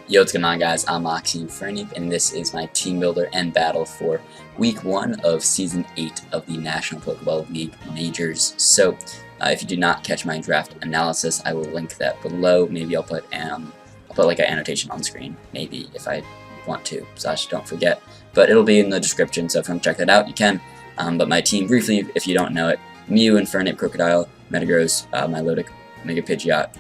Yo, what's going on, guys? I'm Fernie, and this is my team builder and battle for week 1 of season 8 of the National Pokeball League Majors. So, if you did not catch my draft analysis, I will link that below. Maybe I'll put like an annotation on screen, maybe if I want to, so don't forget. But it'll be in the description, so if you want to check that out, you can. But my team, briefly, if you don't know it: Mew, Infernape, Crocodile, Metagross, Milotic, Mega Pidgeot.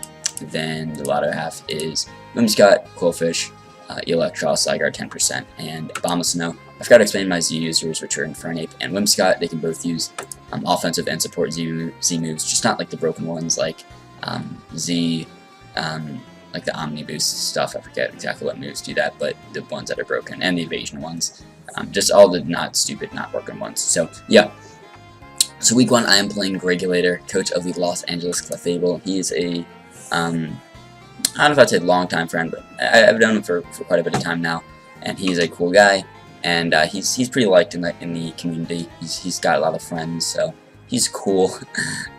Then the latter half is Whimsicott, Quillfish, Electros, Zygarde 10%, and Abomasnow. I forgot to explain my Z users, which are Infernape and Whimsicott. They can both use offensive and support Z moves, just not like the broken ones like like the Omni Boost stuff. I forget exactly what moves do that, but the ones that are broken, and the evasion ones. Just all the not stupid, not broken ones. So, yeah. So week 1, I am playing Regulator, coach of the Los Angeles Clefable. He is a I don't know if I'd say long-time friend, but I've known him for quite a bit of time now, and he's a cool guy, and he's pretty liked in the community. He's got a lot of friends, so he's cool.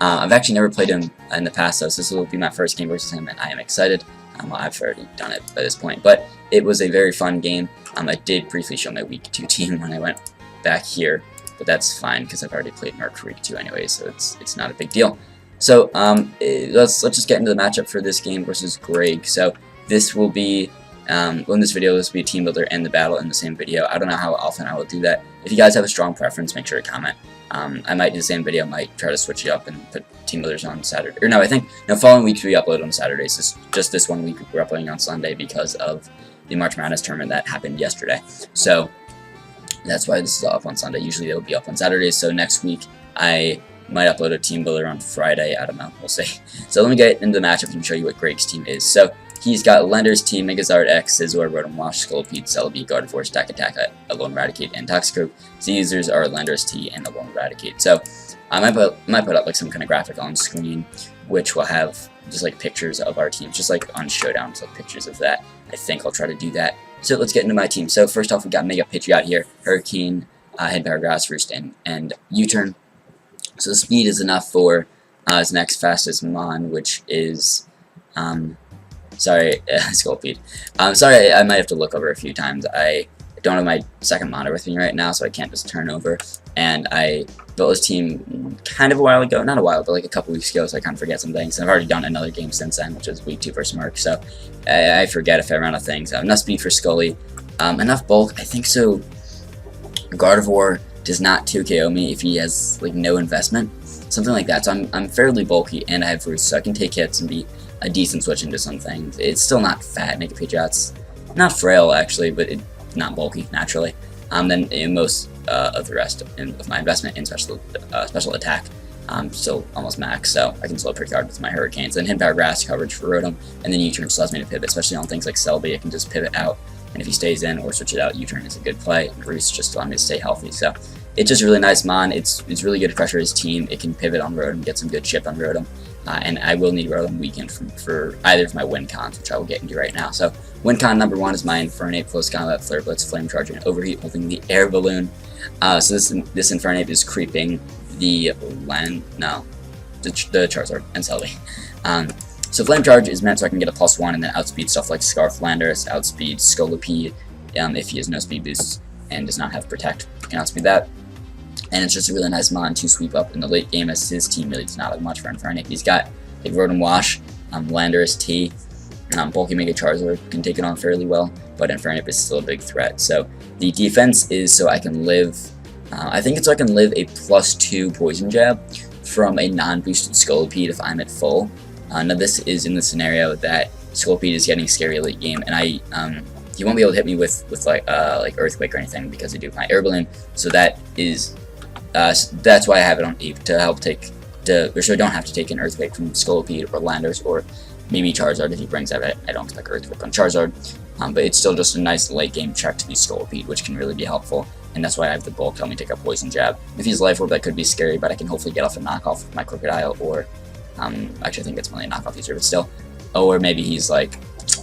I've actually never played him in the past, though, so this will be my first game versus him, and I am excited. I've already done it by this point, but it was a very fun game. I did briefly show my week 2 team when I went back here, but that's fine because I've already played Merc for week 2 anyway, so it's not a big deal. So let's just get into the matchup for this game versus Greg. So this will be in this video, this will be a team builder and the battle in the same video. I don't know how often I will do that. If you guys have a strong preference, make sure to comment. I might do the same video. I might try to switch it up and put team builders on Saturday. Or no, I think following weeks we upload on Saturdays. Just this one week we're uploading on Sunday because of the March Madness tournament that happened yesterday. So that's why this is up on Sunday. Usually they'll be up on Saturdays. So next week I might upload a team builder on Friday. I don't know. We'll see. So let me get into the matchup and show you what Greg's team is. So he's got Lender's T, Megazard X, Scizor, Rotom Wash, Scolipede, Celebi, Gardevoir, Stack Attack, Alolan Raticate, and Toxicroak. Z users are Lender's T and Alolan Raticate. So I might put up like some kind of graphic on screen, which will have just like pictures of our teams, just like on Showdown, so pictures of that. I think I'll try to do that. So let's get into my team. So first off, we got Mega Pidgeot here, Hurricane, Headpower, Grass Roost, and U-Turn. So the speed is enough for his next fastest Mon, which is, sorry, Scolipede. Sorry, I might have to look over a few times. I don't have my second monitor with me right now, so I can't just turn over. And I built his team kind of a while ago, not a while, but like a couple weeks ago, so I kind of forget some things. And I've already done another game since then, which is week 2 versus Merc, so I forget a fair amount of things. Enough speed for Scully, enough bulk, I think so. Gardevoir does not 2KO me if he has like no investment, something like that. So I'm fairly bulky and I have roots, so I can take hits and be a decent switch into some things. It's still not fat. Mega Pidgeot's not frail actually, but it's not bulky naturally. Then in most of the rest of my investment in special attack, still almost max, so I can slow pretty hard with my Hurricanes. Then Hidden Power Grass coverage for Rotom, and then U-Turn allows me to pivot, especially on things like Celebi. I can just pivot out, and if he stays in or switch it out, U-Turn is a good play, and Roost just allows me to stay healthy. So it's just a really nice Mon. It's really good to pressure his team. It can pivot on Rotom, get some good chip on Rotom, and I will need Rotom weekend for either of my win cons, which I will get into right now. So win con number 1 is my Infernape, Close Combat, Flare Blitz, Flame Charge, and Overheat, holding the Air Balloon. So this Infernape is creeping the Charizard and Celebi. So Flame Charge is meant so I can get a +1 and then outspeed stuff like Scarf, Landorus, outspeed Scolipede, if he has no speed boosts and does not have Protect. I can outspeed that. And it's just a really nice Mon to sweep up in the late game, as his team really does not have much for Infernape. He's got like Rotom Wash, Landorus T, bulky Mega Charizard can take it on fairly well, but Infernape is still a big threat. So the defense is so I can live, I think it's so I can live a +2 Poison Jab from a non-boosted Scolipede if I'm at full. Now this is in the scenario that Scolipede is getting scary late game, and he won't be able to hit me with like Earthquake or anything because I do my Air Balloon. So that is that's why I have it on 8 to help so I don't have to take an Earthquake from Scolipede or Landers or maybe Charizard if he brings that. I don't expect Earthquake on Charizard, but it's still just a nice late game check to be Scolipede, which can really be helpful. And that's why I have the bulk help me take a Poison Jab. If he's Life Orb, that could be scary, but I can hopefully get off a knockoff with my Crocodile, or actually I think it's only a knockoff user, but still. Or maybe he's like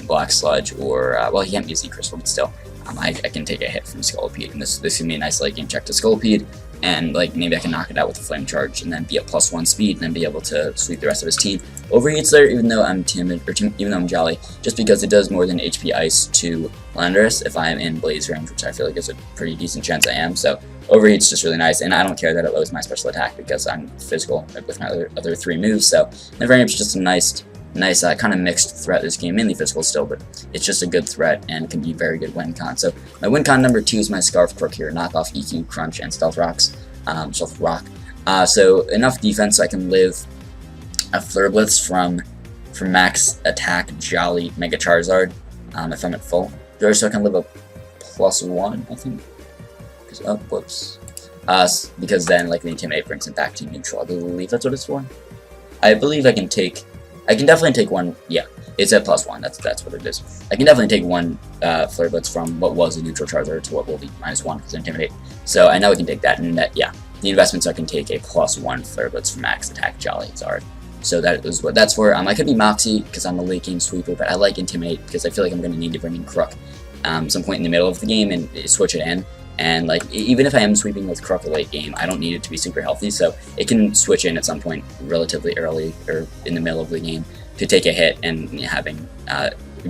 Black Sludge, or well, he can't be a Z Crystal, but still, I can take a hit from Scolipede, and this can be a nice late game check to Scolipede, and like maybe I can knock it out with a flame charge and then be at +1 speed and then be able to sweep the rest of his team. Overheat's there even though I'm timid, or even though I'm jolly, just because it does more than HP Ice to Landorus if I'm in Blaze range, which I feel like is a pretty decent chance I am. So Overheat's just really nice, and I don't care that it lowers my special attack because I'm physical with my other 3 moves. So Variant's just a nice kind of mixed threat this game, mainly physical still, but it's just a good threat and can be very good win con. So my win con number 2 is my Scarf Crook here, knockoff EQ, Crunch, and Stealth Rock. So enough defense so I can live a Flare Blitz from max attack Jolly Mega Charizard if I'm at full. So I can live a +1, I think. Oh, whoops. Because then like the Intimidate brings him back to neutral. I believe that's what it's for. I believe I can definitely take one. Yeah, it's at +1. That's what it is. I can definitely take one Flare Blitz from what was a neutral Charizard to what will be -1 because Intimidate. So I know I can take that, and that, yeah, the investments I can take a +1 Flare Blitz from max attack Jolly Zard. So that is what that's for. I could be Moxie because I'm a late game sweeper, but I like Intimidate because I feel like I'm going to need to bring in Crook some point in the middle of the game and switch it in. And like even if I am sweeping with Crook late game, I don't need it to be super healthy, so it can switch in at some point relatively early or in the middle of the game to take a hit, and having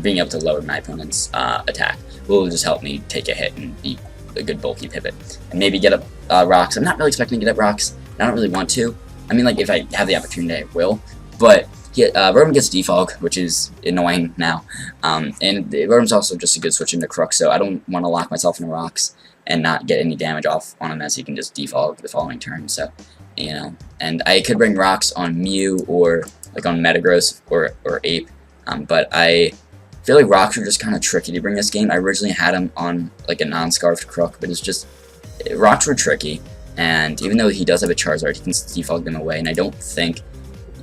being able to lower my opponent's attack will just help me take a hit and be a good bulky pivot and maybe get up rocks. I'm not really expecting to get up rocks. I don't really want to. I mean, like if I have the opportunity, I will. But Rotom gets Defog, which is annoying now, and Rotom's also just a good switch into Crook, so I don't want to lock myself into rocks and not get any damage off on him, as he can just defog the following turn. So, you know, and I could bring rocks on Mew or like on Metagross or Ape, but I feel like rocks are just kind of tricky to bring this game. I originally had him on like a non-scarfed Crook, but it's just rocks were tricky, and even though he does have a Charizard, he can defog them away, and I don't think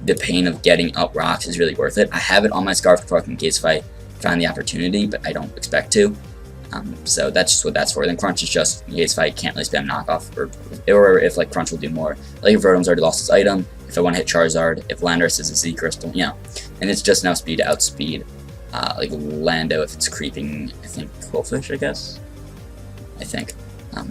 the pain of getting up rocks is really worth it. I have it on my scarfed Crook in case if I find the opportunity, but I don't expect to. So that's just what that's for. Then Crunch is just in case if I can't really spam knockoff, or if like Crunch will do more. Like if Rotom's already lost his item, if I want to hit Charizard, if Landorus is a Z Crystal, you know. And it's just enough speed to outspeed like Lando if it's creeping, I think, Quillfish, I guess? I think.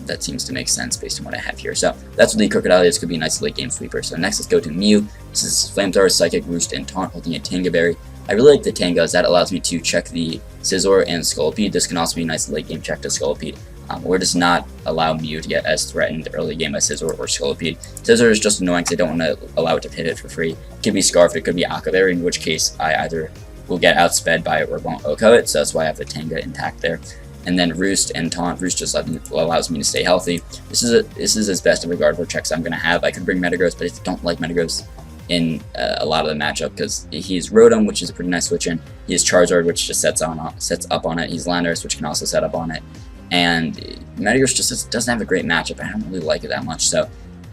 That seems to make sense based on what I have here. So that's what the Crocodile is. Could be a nice late game sweeper. So next let's go to Mew. This is Flamethrower, Psychic, Roost, and Taunt holding a Tanga Berry. I really like the Tanga as that allows me to check the Scizor and Scolipede. This can also be a nice late game check to Scolipede. Or does not allow Mew to get as threatened early game as Scizor or Scolipede. Scizor is just annoying because I don't want to allow it to hit it for free. It could be Scarf, it could be Aqua Berry, in which case I either will get outsped by it or won't OHKO it, so that's why I have the Tanga intact there. And then Roost and Taunt. Roost just allows me to stay healthy. This is as best of a Gardevoir checks I'm going to have. I could bring Metagross, but I don't like Metagross in a lot of the matchup because he's Rotom, which is a pretty nice switch in. He has Charizard, which just sets up on it. He's Landorus, which can also set up on it. And Metagross just doesn't have a great matchup. I don't really like it that much. So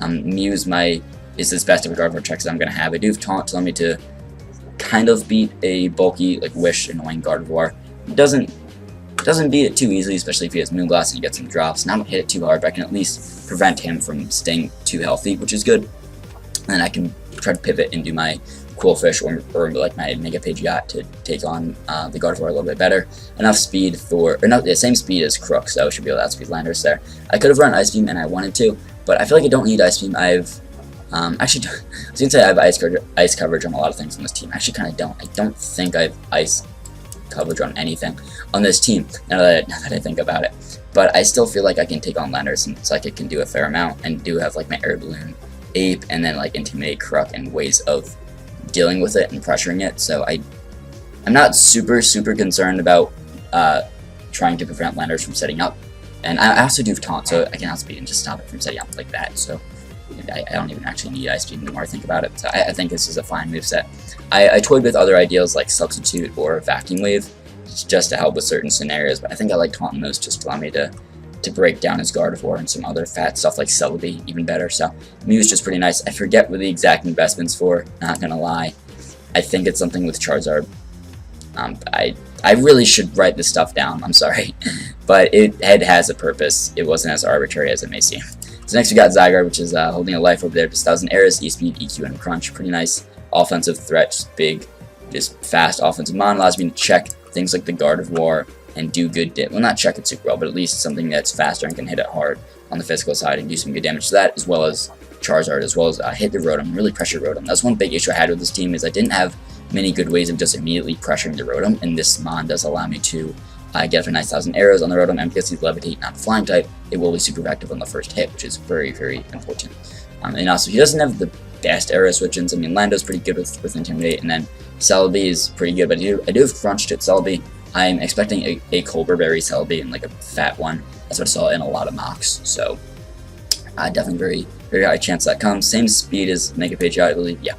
Mew is as best of a Gardevoir checks I'm going to have. I do have Taunt to allow me to kind of beat a bulky, like Wish, annoying Gardevoir. It doesn't beat it too easily, especially if he has Moonglass and he gets some drops. And I don't hit it too hard, but I can at least prevent him from staying too healthy, which is good. And I can try to pivot and do my Quillfish or like my Mega Pidgeot to take on the Gardevoir a little bit better. Enough speed for, or not the same speed as Crook, so I should be able to outspeed Landorus there. I could have run Ice Beam and I wanted to, but I feel like I don't need Ice Beam. I've actually, I was gonna say I have ice coverage on a lot of things on this team. I actually kind of don't. I don't think I have ice coverage on anything on this team now that I think about it. But I still feel like I can take on Landorus, and Psychic can do a fair amount, and do have like my Air Balloon, Ape, and then like Intimidate, Crook, and ways of dealing with it and pressuring it. So I'm not super concerned about trying to prevent Landorus from setting up. And I also do have Taunt, so I can outspeed and just stop it from setting up like that. So I don't even actually need Ice Beam the more I think about it. So I think this is a fine moveset. I toyed with other ideas like Substitute or Vacuum Wave just to help with certain scenarios, but I think I like Taunt most just to allow me to break down his Gardevoir and some other fat stuff like Celebi even better. So Mew's just pretty nice. I forget what the exact investment's for, not gonna lie. I think it's something with Charizard. I really should write this stuff down, I'm sorry. But it has a purpose. It wasn't as arbitrary as it may seem. So next we got Zygarde, which is holding a life over there, just 1000 Aeris, E-Speed, EQ, and Crunch. Pretty nice offensive threat, just big, just fast offensive mon. Allows me to check things like the Gardevoir and do good well, not check it super well, but at least something that's faster and can hit it hard. on the physical side and do some good damage to that, as well as Charizard, as well as hit the Rotom, really pressure Rotom. That's one big issue I had with this team, is I didn't have many good ways of just immediately pressuring the Rotom, and this Mon does allow me to get a nice 1,000 arrows on the Rotom, and because he's Levitate, not Flying type, it will be super effective on the first hit, which is very, very important. And also, he doesn't have the best arrow switch-ins. I mean, Lando's pretty good with Intimidate, and then Celebi is pretty good, but I do have Crunched at Celebi. I'm expecting a Colbur Berry Celebi, and like a fat one. That's what I saw in a lot of mocks, so definitely very, very high chance that comes. Same speed as Mega Pidgeot, I believe, yeah.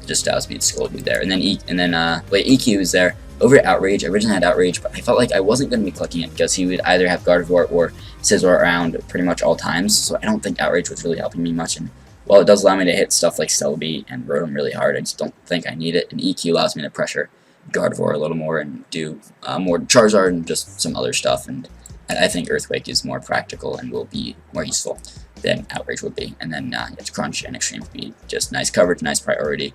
Just speed Scoldby there, and then EQ is there. Over at Outrage, I originally had Outrage, but I felt like I wasn't going to be clicking it because he would either have Gardevoir or Scizor around pretty much all times, so I don't think Outrage was really helping me much. And while it does allow me to hit stuff like Celebi and Rotom really hard, I just don't think I need it. And EQ allows me to pressure Gardevoir a little more and do more Charizard and just some other stuff. And I think Earthquake is more practical and will be more useful than Outrage would be. And then it's Crunch and Extreme Speed, just nice coverage, nice priority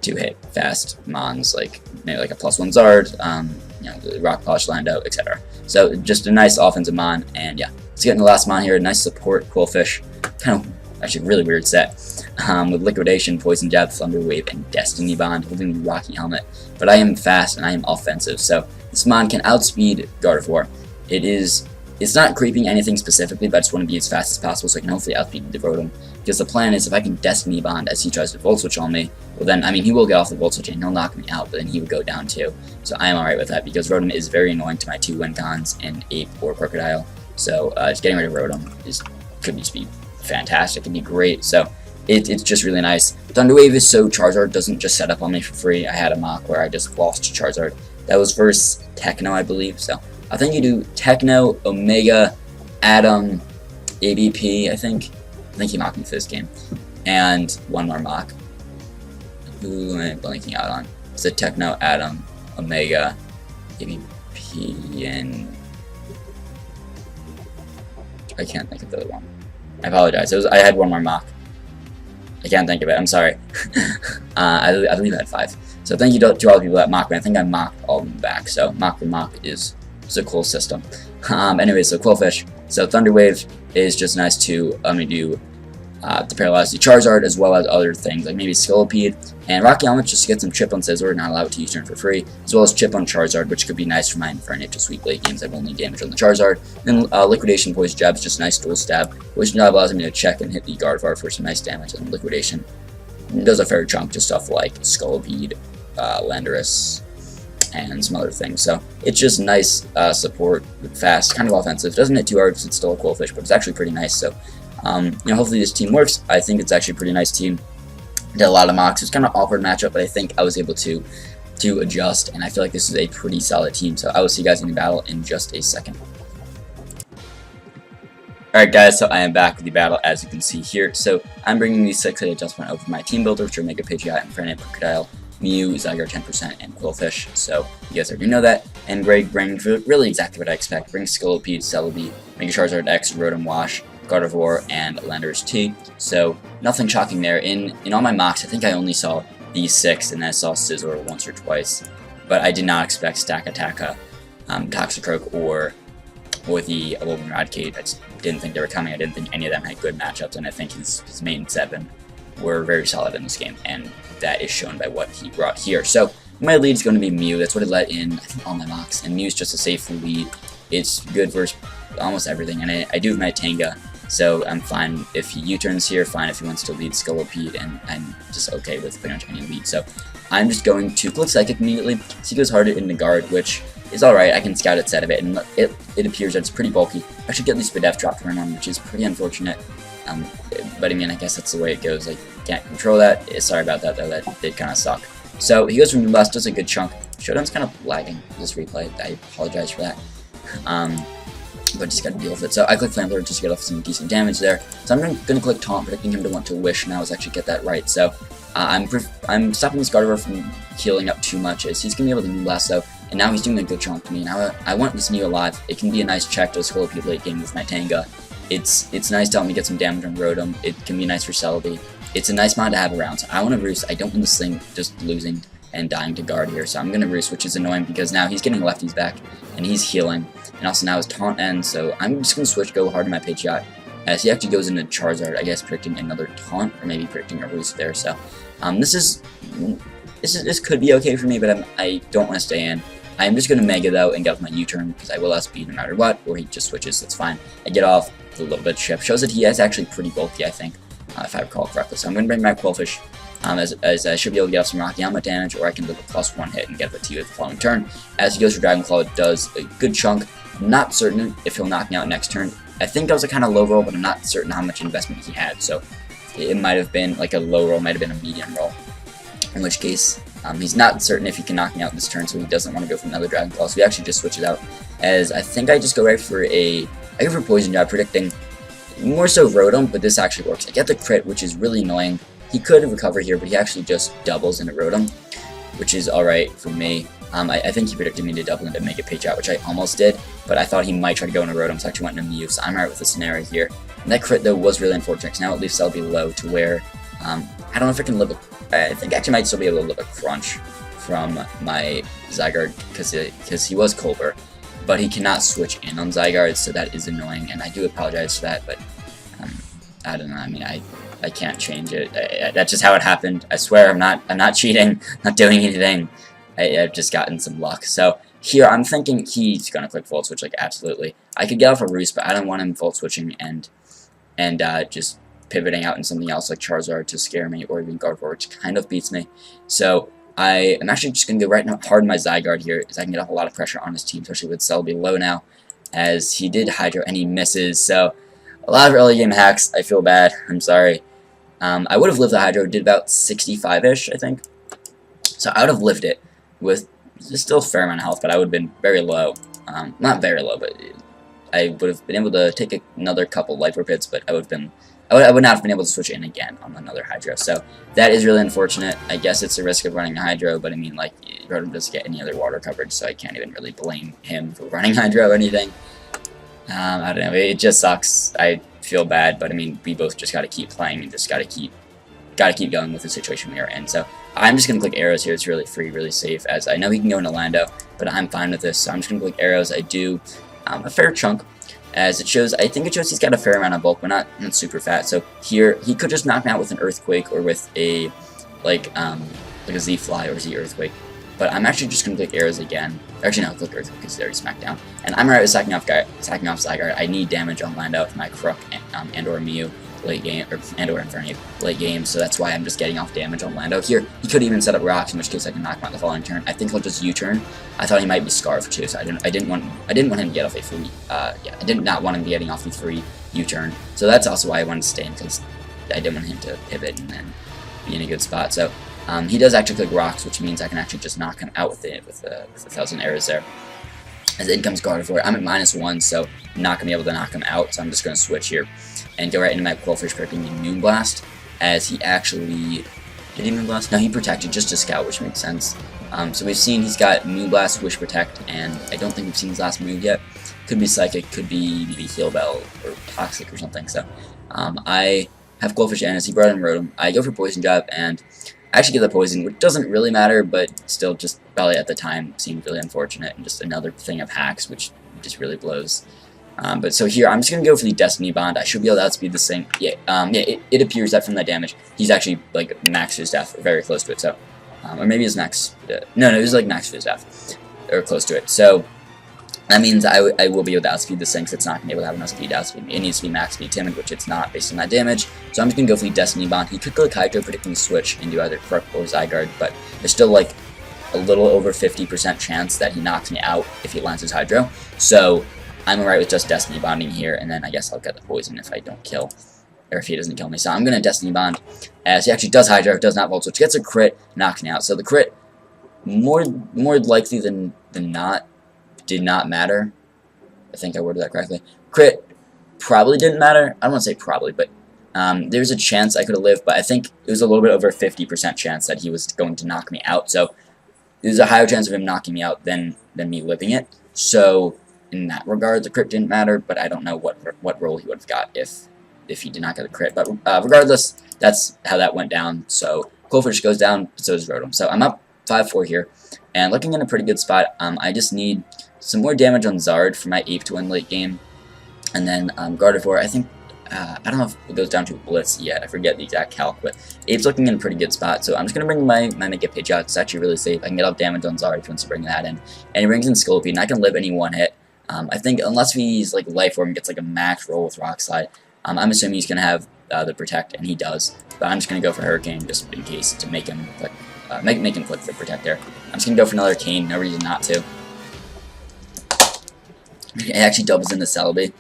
to hit fast Mons, like maybe like a +1 Zard, you know, the Rock Polish Lando, etc. So just a nice offensive Mon, and yeah, let's get into the last Mon here. Nice support, Quillfish, kind of actually really weird set, with Liquidation, Poison Jab, Thunder Wave, and Destiny Bond, holding the Rocky Helmet. But I am fast and I am offensive, so this Mon can outspeed Gardevoir. It's not creeping anything specifically, but I just want to be as fast as possible so I can hopefully outspeed the Rotom. Because the plan is if I can Destiny Bond as he tries to Volt Switch on me, well then, I mean, he will get off the Volt Switch and he'll knock me out, but then he would go down too. So I am alright with that because Rotom is very annoying to my 2 Wincons and Ape or Crocodile. So just getting rid of Rotom could just be fantastic, it'd be great. So it's just really nice. Thunder Wave is so Charizard doesn't just set up on me for free. I had a mock where I just lost to Charizard. That was versus Techno, I believe. So I think you do Techno, Omega, Atom, ABP, I think he mocked me for this game. And one more mock. Who am I blanking out on? It's a Techno, Atom, Omega, ABP, and I can't think of the other one. I apologize. I had one more mock. I can't think of it. I'm sorry. I believe I had 5. So thank you to all the people that mocked me. I think I mocked all of them back. So mock for mock is a cool system. Anyway, so Quillfish. So Thunder Wave is just nice to to paralyze the Charizard as well as other things like maybe Scolipede and Rocky Helmet just to get some chip on Scizor, not allow it to use turn for free, as well as chip on Charizard, which could be nice for my Infernape to sweep late games. I've only damage on the Charizard. Then Liquidation Poison Jab is just nice dual stab. Poison Jab allows me to check and hit the Gardevoir for some nice damage, and Liquidation does a fair chunk to stuff like Scolipede, Landorus, and some other things. So it's just nice support, fast, kind of offensive. Doesn't hit too hard because it's still a Quillfish, but it's actually pretty nice. So you know, hopefully this team works. I think it's actually a pretty nice team. Did a lot of mocks. It's kind of awkward matchup, but I think I was able to adjust, and I feel like this is a pretty solid team. So I will see you guys in the battle in just a second. Alright guys, so I am back with the battle as you can see here. So I'm bringing these 6-hit adjustment over my team builder, which are Mega Pidgeot, Infernape, Crocodile, Mew, Zygarde 10%, and Quillfish. So you guys already know that. And Greg brings really exactly what I expect. Brings Scolipede, Celebi, Mega Charizard X, Rotom Wash, Gardevoir, and Landorus T. So nothing shocking there. In all my mocks, I think I only saw these 6, and then I saw Scizor once or twice. But I did not expect Stakataka, Toxicroak, or the Alolan Eradicate. I just didn't think they were coming. I didn't think any of them had good matchups, and I think his main 7 were very solid in this game, and that is shown by what he brought here. So my lead is going to be Mew. That's what I let in, I think, all my mocks, and Mew's just a safe lead. It's good versus almost everything, and I do have my Tanga, so I'm fine if he U-turns here, fine if he wants to lead Scolipede, and I'm just okay with pretty much any lead. So I'm just going to click Psychic immediately. So he goes harder into Guard, which is alright. I can scout its set of it, and it appears that it's pretty bulky. I should get the Spadef drop turn on, which is pretty unfortunate. But I mean, I guess that's the way it goes. I can't control that. Sorry about that, though. That did kind of suck. So he goes for Moonblast, does a good chunk. Showdown's kind of lagging this replay. I apologize for that. But just gotta deal with it. So I click Flamethrower just to get off some decent damage there. So I'm gonna click Taunt, predicting him to want to Wish, and I was actually get that right. So I'm stopping this Gardevoir from healing up too much, as he's gonna be able to Moonblast though, and now he's doing a good chunk to me. Now I want this Mew alive. It can be a nice check to Scolipede late game with my Tanga. It's nice to help me get some damage on Rotom. It can be nice for Celebi. It's a nice mod to have around. So I want to Roost. I don't want this thing just losing and dying to Guard here. So I'm going to Roost, which is annoying because now he's getting lefties back and he's healing. And also now his Taunt ends. So I'm just going to switch, go hard to my Pidgeot. as he actually goes into Charizard, I guess predicting another taunt, or maybe predicting a roost there. So this could be okay for me, but I don't want to stay in. I'm just going to Mega though and get off my U-turn because I will outspeed no matter what, or he just switches, that's fine. I get off with a little bit of chip. Shows that he is actually pretty bulky, I think, if I recall correctly. So I'm going to bring back Qwilfish, as I should be able to get off some Rocky Helmet damage, or I can live a +1 hit and get up a 2 the following turn. As he goes for Dragon Claw, it does a good chunk. I'm not certain if he'll knock me out next turn. I think that was a kind of low roll, but I'm not certain how much investment he had, so it might have been like a low roll, might have been a medium roll. In which case, he's not certain if he can knock me out this turn, so he doesn't want to go for another Dragon Claw, so he actually just switches out. As I think I just go right for I go for Poison Jab, predicting more so Rotom, but this actually works. I get the crit, which is really annoying. He could recover here, but he actually just doubles into Rotom, which is alright for me. I think he predicted me to double into Mega Page Out, which I almost did, but I thought he might try to go into Rotom, so I actually went into Mew, so I'm alright with the scenario here. And that crit, though, was really unfortunate, because now it leaves Celebi low to where, I don't know if I can live I think I actually might still be able to live a Crunch from my Zygarde, because he was Colbur, but he cannot switch in on Zygarde, so that is annoying, and I do apologize for that, but I don't know, I mean, I can't change it. That's just how it happened. I swear, I'm not cheating, not doing anything. I've just gotten some luck. So here, I'm thinking he's gonna click Volt Switch, like absolutely. I could get off a Roost, but I don't want him Volt Switching and just pivoting out in something else like Charizard to scare me, or even Gardevoir, which kind of beats me. So I am actually just gonna go right now hard in my Zygarde here, as I can get off a lot of pressure on his team, especially with Celebi low now, as he did Hydro and he misses. So a lot of early game hacks. I feel bad. I'm sorry. I would have lived the Hydro, did about 65-ish, I think. So I would have lived it with still a fair amount of health, but I would have been very low. Not very low, but I would have been able to take another couple Life Orb hits, but I would not have been able to switch in again on another Hydro. So that is really unfortunate. I guess it's a risk of running a Hydro, but I mean, like, Rotom doesn't get any other water coverage, so I can't even really blame him for running Hydro or anything. I don't know, it just sucks. I feel bad, but I mean, we both just gotta keep playing and just gotta keep going with the situation we are in. So I'm just gonna click arrows here. It's really free, really safe, as I know he can go into Lando, but I'm fine with this, so I'm just gonna click arrows. I do a fair chunk, as it shows. I think it shows he's got a fair amount of bulk, but not super fat. So here he could just knock me out with an Earthquake, or with a like a Z Fly or Z Earthquake. But I'm actually just gonna click arrows again. Actually, no, click Earthquake because he's already smacked down. And I'm alright with sacking off Zygarde. I need damage on Lando with my Crook and/or Mew late game, and/or Infernape late game. So that's why I'm just getting off damage on Lando here. He could even set up Rocks, in which case I can knock him out the following turn. I think he'll just U-turn. I thought he might be Scarf too, so I didn't want him to get off a free. I did not want him getting off the free U-turn. So that's also why I wanted to stay in, because I didn't want him to pivot and then be in a good spot. So he does actually click Rocks, which means I can actually just knock him out with 1,000 arrows there. As in comes Gardevoir. I'm at -1, so I'm not going to be able to knock him out, so I'm just going to switch here and go right into my Qwilfish, predicting the Moonblast, as he actually... Did he Moonblast? No, he protected just to Scout, which makes sense. So we've seen he's got Moonblast, Wish Protect, and I don't think we've seen his last move yet. Could be Psychic, could be maybe Heal Bell, or Toxic or something. So I have Qwilfish in, as he brought in Rotom. I go for Poison Jab, and I actually get the Poison, which doesn't really matter, but still just probably at the time seemed really unfortunate, and just another thing of hacks, which just really blows. But so here, I'm just going to go for the Destiny Bond. I should be able to outspeed this thing. Yeah, it appears that from that damage, he's actually, like, max his death, or very close to it, so... or maybe his max... no, it was, like, max his death, or close to it. So, that means I will be able to outspeed this thing, because it's not going to be able to have enough speed to outspeed me. It needs to be max speed timid, which it's not, based on that damage. So I'm just going to go for the Destiny Bond. He could click Hydro, predicting switch into either Crook or Zygarde, but there's still, like, a little over 50% chance that he knocks me out if he lands his Hydro. So... I'm alright with just Destiny Bonding here, and then I guess I'll get the Poison if I don't kill, or if he doesn't kill me. So I'm going to Destiny Bond, as he actually does Hydro, does not Volt Switch, gets a crit, knocks me out. So the crit, more likely than not, did not matter. I think I worded that correctly. Crit probably didn't matter. I don't want to say probably, but there's a chance I could have lived, but I think it was a little bit over 50% chance that he was going to knock me out. So there's a higher chance of him knocking me out than me living it. So... in that regard, the crit didn't matter, but I don't know what role he would have got if he did not get a crit. But regardless, that's how that went down. So Qwilfish goes down, but so does Rotom. So I'm up 5-4 here, and looking in a pretty good spot. I just need some more damage on Zard for my Ape to win late game, and then Gardevoir. I think I don't know if it goes down to a blitz yet. I forget the exact calc, but Abe's looking in a pretty good spot. So I'm just going to bring my Mega Pitch out. It's actually really safe. I can get off damage on Zarya once to bring that in. And he brings in Scolipede, and I can live any one hit. I think unless he's like Life Orb and gets like a max roll with Rock Slide, I'm assuming he's going to have the Protect, and he does. But I'm just going to go for Hurricane just in case to make him click, make him click the Protect there. I'm just going to go for another Cane. No reason not to. It actually doubles into Celebi.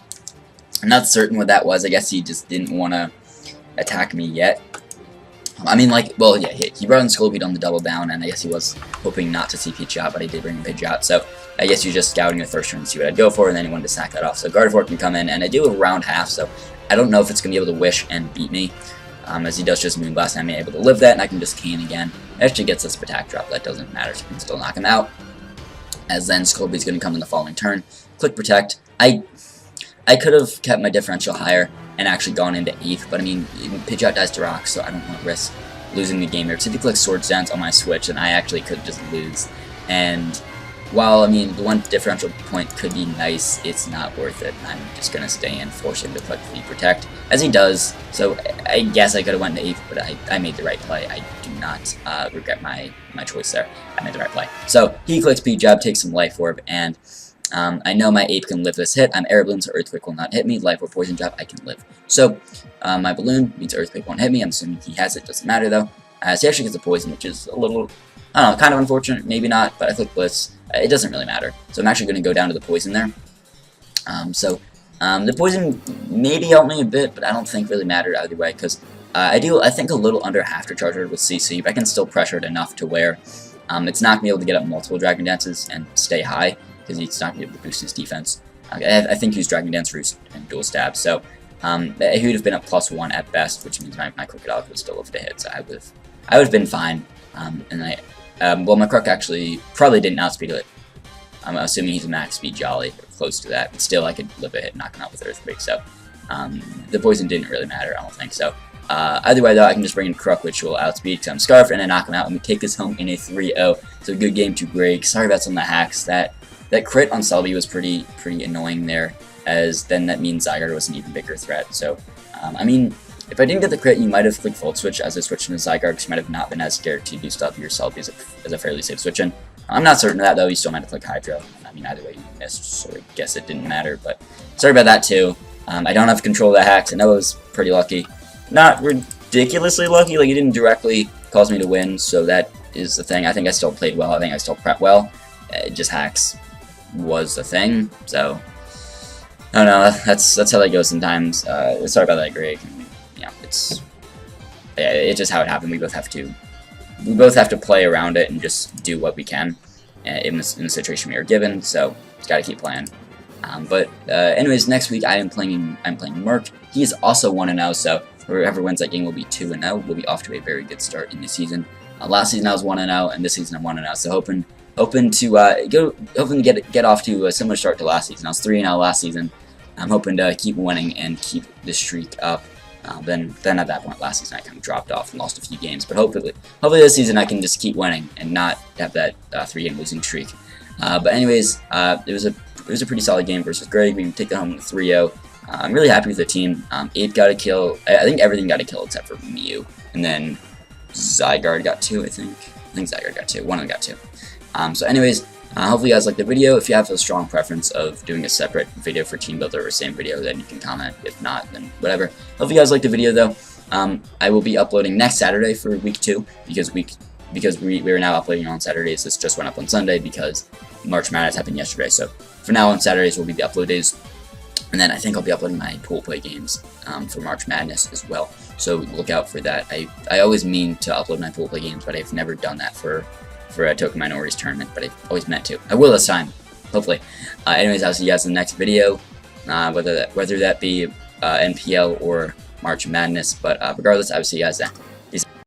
I'm not certain what that was. I guess he just didn't want to attack me yet. I mean, like, well, yeah, he brought in Scolipede on the double down, and I guess he was hoping not to see Pidgeot, but he did bring in Pidgeot, so I guess you're just scouting the first turn to see what I'd go for, and then he wanted to sack that off. So Gardevoir can come in, and I do a round half, so I don't know if it's going to be able to Wish and beat me, as he does just Moonblast, and I'm able to live that, and I can just Cane again. It actually gets this attack drop, that doesn't matter, so I can still knock him out, as then Scolipede's going to come in the following turn. Click Protect. I could have kept my differential higher and actually gone into 8th, but I mean, Pidgeot dies to Rock, so I don't want to risk losing the game here. Because if he clicks Swords Dance on my Switch, then I actually could just lose. And while, I mean, the one differential point could be nice, it's not worth it. I'm just going to stay and force him to click the Protect, as he does. So I guess I could have went into 8th, but I made the right play. I do not regret my choice there. I made the right play. So he clicks Pidgeot, takes some Life Orb, and I know my Ape can live this hit. I'm Air Balloon, so Earthquake will not hit me. Life or Poison Jab, I can live. So, my Balloon means Earthquake won't hit me. I'm assuming he has it, doesn't matter though. So he actually gets a Poison, which is a little, I don't know, kind of unfortunate, maybe not, but I click Blitz. It doesn't really matter. So I'm actually going to go down to the Poison there. The Poison maybe helped me a bit, but I don't think really mattered either way, because I think a little under half to Charger with CC, but I can still pressure it enough to where it's not going to be able to get up multiple Dragon Dances and stay high, because he's not going to be able to boost his defense. I think he used Dragon Dance, Roost, and Dual Stab, so he would have been a +1 at best, which means my Crocodile would still have to hit, so I would have been fine. Well, my Croc actually probably didn't outspeed it. I'm assuming he's a max speed Jolly, or close to that, but still I could live a hit and knock him out with Earthquake, so the Poison didn't really matter, I don't think so. Either way though, I can just bring in Croc, which will outspeed because I'm Scarf, and then knock him out, and we take this home in a 3-0. So good game to Greg. Sorry about some of the hacks. That crit on Celebi was pretty annoying there, as then that means Zygarde was an even bigger threat. So, I mean, if I didn't get the crit, you might have clicked Volt Switch as I switched into Zygarde, because you might have not been as scared to do stuff your Celebi as a fairly safe switch in. I'm not certain of that though, you still might have clicked Hydro. I mean, either way you missed, so I guess it didn't matter, but sorry about that too. I don't have control of the hacks. I know I was pretty lucky. Not ridiculously lucky, like it didn't directly cause me to win, so that is the thing. I think I still played well, I think I still prepped well. Just hacks was a thing, so I don't know, that's how that goes sometimes. Sorry about that, Greg. Yeah, it's just how it happened. We both have to play around it and just do what we can in the situation we are given, so just gotta keep playing. Anyways, next week I'm playing Merc. He is also 1-0, so whoever wins that game will be 2-0. We'll be off to a very good start in the season. Last season I was 1-0, and this season I'm 1-0, so hoping to get off to a similar start to last season. I was 3-0 last season. I'm hoping to keep winning and keep the streak up. Then at that point last season I kind of dropped off and lost a few games. But hopefully this season I can just keep winning and not have that 3-game losing streak. But anyways, it was a pretty solid game versus Greg. We can take that home with 3-0. I'm really happy with the team. Ape got a kill. I think everything got a kill except for Mew, and then Zygarde got 2. I think Zygarde got 2. One of them got 2. So anyways, hopefully you guys liked the video. If you have a strong preference of doing a separate video for Team Builder or same video, then you can comment. If not, then whatever. Hopefully you guys liked the video though. I will be uploading next Saturday for week 2 because we are now uploading on Saturdays. This just went up on Sunday because March Madness happened yesterday. So for now on Saturdays will be the upload days. And then I think I'll be uploading my pool play games for March Madness as well. So look out for that. I always mean to upload my pool play games, but I've never done that for a Token Minorities tournament, but I've always meant to. I will this time, hopefully. Anyways, I'll see you guys in the next video, whether that be NPL or March Madness, but regardless, I will see you guys then.